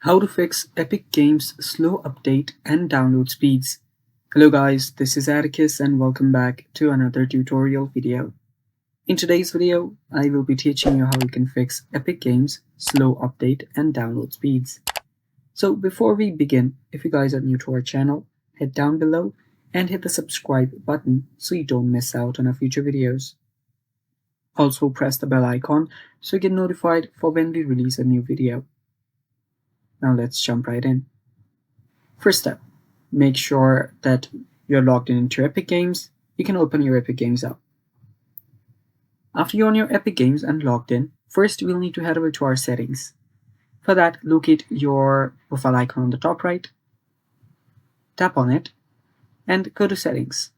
How to fix Epic Games' slow update and download speeds. Hello guys, this is Atticus and welcome back to another tutorial video. In today's video, I will be teaching you how you can fix Epic Games' slow update and download speeds. So before we begin, if you guys are new to our channel, head down below and hit the subscribe button so you don't miss out on our future videos. Also press the bell icon so you get notified for when we release a new video. Now let's jump right in. First step, make sure that you're logged into your Epic Games. You can open your Epic Games app. After you're on your Epic Games and logged in, first we'll need to head over to our settings. For that, locate your profile icon on the top right, tap on it, and go to settings.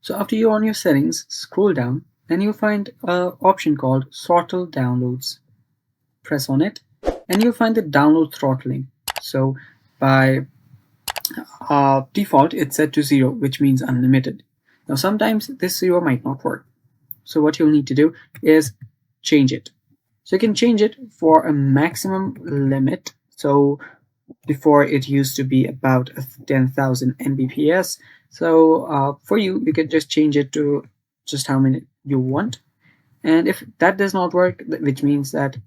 So after you're on your settings, scroll down and you'll find an option called Throttle Downloads. Press on it and you'll find the download throttling. So by default it's set to 0, which means unlimited. Now sometimes this 0 might not work, so what you'll need to do is change it. So you can change it for a maximum limit. So before it used to be about 10,000 Mbps. So for you can just change it to just how many you want, and if that does not work, which means that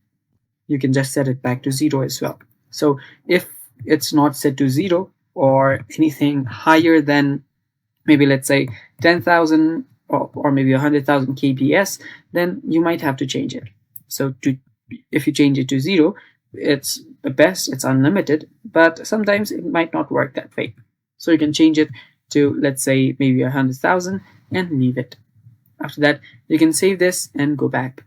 you can just set it back to 0 as well. So if it's not set to 0 or anything higher than maybe let's say 10,000 or maybe 100,000 kbps, then you might have to change it. So if you change it to 0, it's the best, it's unlimited, but sometimes it might not work that way. So you can change it to, let's say, maybe 100,000 and leave it. After that, you can save this and go back.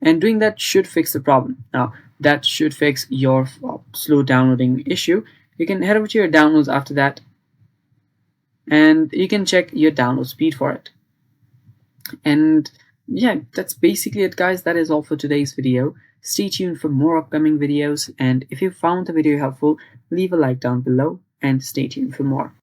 And doing that should fix the problem. Now, that should fix your slow downloading issue. You can head over to your downloads after that, and you can check your download speed for it. And yeah, that's basically it, guys. That is all for today's video. Stay tuned for more upcoming videos, and if you found the video helpful, leave a like down below and stay tuned for more.